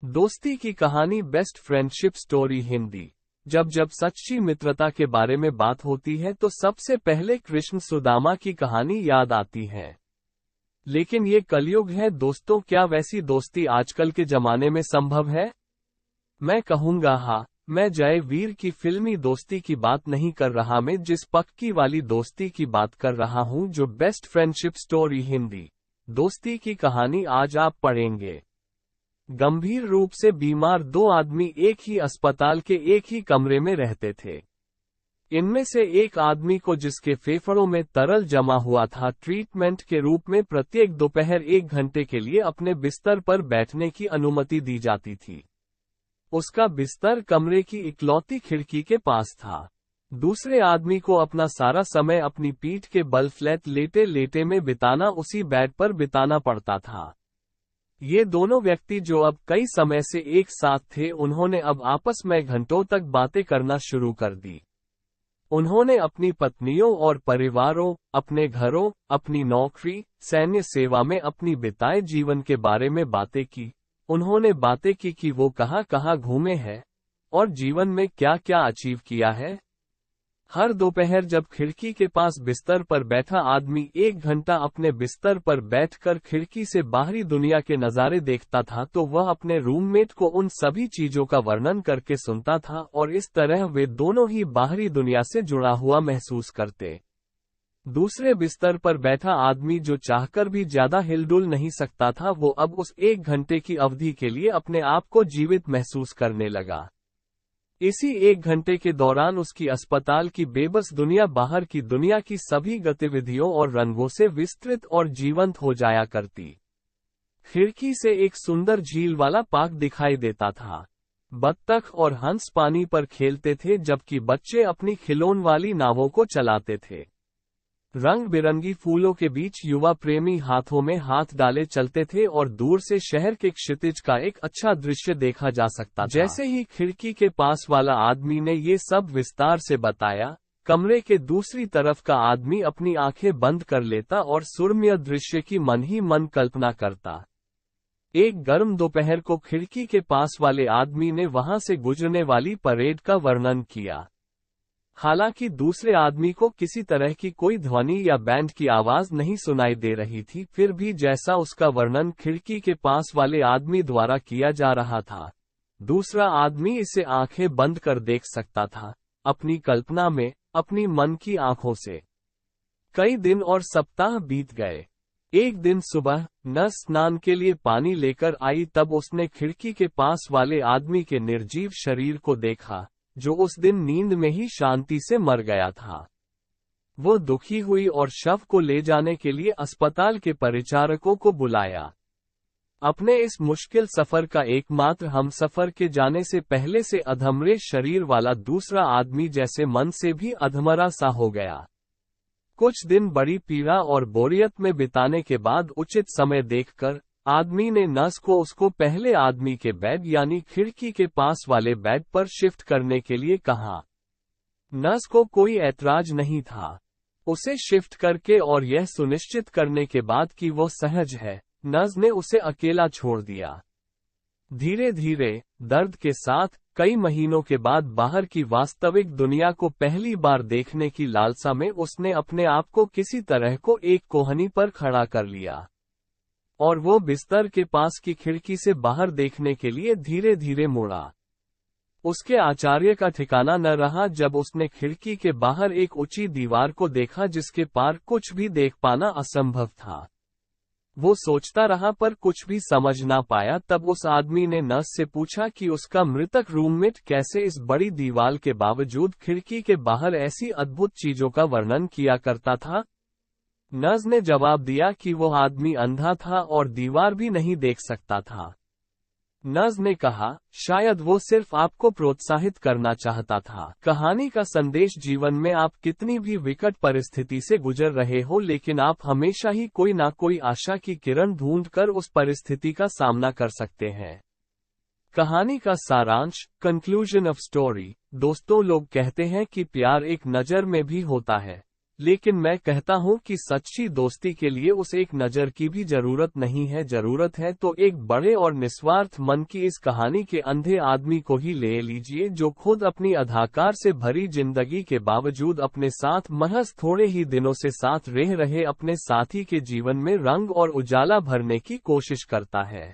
दोस्ती की कहानी बेस्ट फ्रेंडशिप स्टोरी हिंदी। जब जब सच्ची मित्रता के बारे में बात होती है तो सबसे पहले कृष्ण सुदामा की कहानी याद आती है। लेकिन ये कलयुग है दोस्तों, क्या वैसी दोस्ती आजकल के जमाने में संभव है? मैं कहूंगा हाँ। मैं जय वीर की फिल्मी दोस्ती की बात नहीं कर रहा, मैं जिस पक्की वाली दोस्ती की बात कर रहा हूं जो बेस्ट फ्रेंडशिप स्टोरी हिंदी दोस्ती की कहानी आज आप पढ़ेंगे। गंभीर रूप से बीमार दो आदमी एक ही अस्पताल के एक ही कमरे में रहते थे। इनमें से एक आदमी को, जिसके फेफड़ों में तरल जमा हुआ था, ट्रीटमेंट के रूप में प्रत्येक दोपहर 1 घंटे के लिए अपने बिस्तर पर बैठने की अनुमति दी जाती थी। उसका बिस्तर कमरे की इकलौती खिड़की के पास था। दूसरे आदमी को अपना सारा समय अपनी पीठ के बल फ्लैट लेटे लेटे में बिताना, उसी बेड पर बिताना पड़ता था। ये दोनों व्यक्ति जो अब कई समय से एक साथ थे, उन्होंने अब आपस में घंटों तक बातें करना शुरू कर दी। उन्होंने अपनी पत्नियों और परिवारों, अपने घरों, अपनी नौकरी, सैन्य सेवा में अपनी बिताए जीवन के बारे में बातें की। उन्होंने बातें की कि वो कहाँ कहाँ घूमे हैं और जीवन में क्या क्या अचीव किया है। हर दोपहर जब खिड़की के पास बिस्तर पर बैठा आदमी 1 घंटा अपने बिस्तर पर बैठकर खिड़की से बाहरी दुनिया के नज़ारे देखता था, तो वह अपने रूममेट को उन सभी चीजों का वर्णन करके सुनता था और इस तरह वे दोनों ही बाहरी दुनिया से जुड़ा हुआ महसूस करते। दूसरे बिस्तर पर बैठा आदमी, जो चाहकर भी ज्यादा हिलडुल नहीं सकता था, वो अब उस 1 घंटे की अवधि के लिए अपने आप को जीवित महसूस करने लगा। इसी 1 घंटे के दौरान उसकी अस्पताल की बेबस दुनिया बाहर की दुनिया की सभी गतिविधियों और रंगों से विस्तृत और जीवंत हो जाया करती। खिड़की से एक सुंदर झील वाला पार्क दिखाई देता था। बत्तख और हंस पानी पर खेलते थे, जबकि बच्चे अपनी खिलौने वाली नावों को चलाते थे। रंग बिरंगी फूलों के बीच युवा प्रेमी हाथों में हाथ डाले चलते थे और दूर से शहर के क्षितिज का एक अच्छा दृश्य देखा जा सकता था। जैसे ही खिड़की के पास वाला आदमी ने ये सब विस्तार से बताया, कमरे के दूसरी तरफ का आदमी अपनी आंखें बंद कर लेता और सुरम्य दृश्य की मन ही मन कल्पना करता। एक गर्म दोपहर को खिड़की के पास वाले आदमी ने वहां से गुजरने वाली परेड का वर्णन किया। हालांकि दूसरे आदमी को किसी तरह की कोई ध्वनि या बैंड की आवाज नहीं सुनाई दे रही थी, फिर भी जैसा उसका वर्णन खिड़की के पास वाले आदमी द्वारा किया जा रहा था, दूसरा आदमी इसे आंखें बंद कर देख सकता था, अपनी कल्पना में, अपनी मन की आंखों से। कई दिन और सप्ताह बीत गए। एक दिन सुबह नर्स स्नान के लिए पानी लेकर आई, तब उसने खिड़की के पास वाले आदमी के निर्जीव शरीर को देखा, जो उस दिन नींद में ही शांति से मर गया था। वो दुखी हुई और शव को ले जाने के लिए अस्पताल के परिचारकों को बुलाया। अपने इस मुश्किल सफर का एकमात्र हमसफर के जाने से पहले से अधमरे शरीर वाला दूसरा आदमी जैसे मन से भी अधमरा सा हो गया। कुछ दिन बड़ी पीड़ा और बोरियत में बिताने के बाद उचित समय देखकर आदमी ने नर्स को उसको पहले आदमी के बेड यानी खिड़की के पास वाले बेड पर शिफ्ट करने के लिए कहा। नर्स को कोई ऐतराज नहीं था। उसे शिफ्ट करके और यह सुनिश्चित करने के बाद कि वो सहज है, नर्स ने उसे अकेला छोड़ दिया। धीरे धीरे दर्द के साथ कई महीनों के बाद बाहर की वास्तविक दुनिया को पहली बार देखने की लालसा में उसने अपने आप को किसी तरह को एक कोहनी पर खड़ा कर लिया और वो बिस्तर के पास की खिड़की से बाहर देखने के लिए धीरे धीरे मुड़ा। उसके आश्चर्य का ठिकाना न रहा जब उसने खिड़की के बाहर एक ऊंची दीवार को देखा, जिसके पार कुछ भी देख पाना असंभव था। वो सोचता रहा पर कुछ भी समझ ना पाया। तब उस आदमी ने नर्स से पूछा कि उसका मृतक रूममेट कैसे इस बड़ी दीवार के बावजूद खिड़की के बाहर ऐसी अद्भुत चीजों का वर्णन किया करता था। नर्स ने जवाब दिया कि वो आदमी अंधा था और दीवार भी नहीं देख सकता था। नर्स ने कहा, शायद वो सिर्फ आपको प्रोत्साहित करना चाहता था। कहानी का संदेश, जीवन में आप कितनी भी विकट परिस्थिति से गुजर रहे हो, लेकिन आप हमेशा ही कोई ना कोई आशा की किरण ढूंढकर उस परिस्थिति का सामना कर सकते हैं। कहानी का सारांश, कंक्लूजन ऑफ स्टोरी। दोस्तों, लोग कहते हैं कि प्यार एक नज़र में भी होता है। लेकिन मैं कहता हूं कि सच्ची दोस्ती के लिए उस एक नज़र की भी जरूरत नहीं है। जरूरत है तो एक बड़े और निस्वार्थ मन की। इस कहानी के अंधे आदमी को ही ले लीजिए, जो खुद अपनी अधाकार से भरी जिंदगी के बावजूद अपने साथ महज थोड़े ही दिनों से साथ रह रहे अपने साथी के जीवन में रंग और उजाला भरने की कोशिश करता है।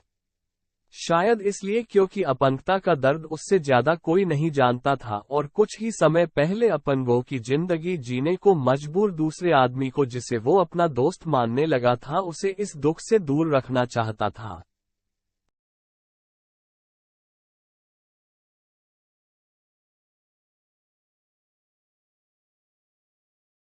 शायद इसलिए क्योंकि अपंगता का दर्द उससे ज्यादा कोई नहीं जानता था, और कुछ ही समय पहले अपंगों की जिंदगी जीने को मजबूर दूसरे आदमी को, जिसे वो अपना दोस्त मानने लगा था, उसे इस दुख से दूर रखना चाहता था।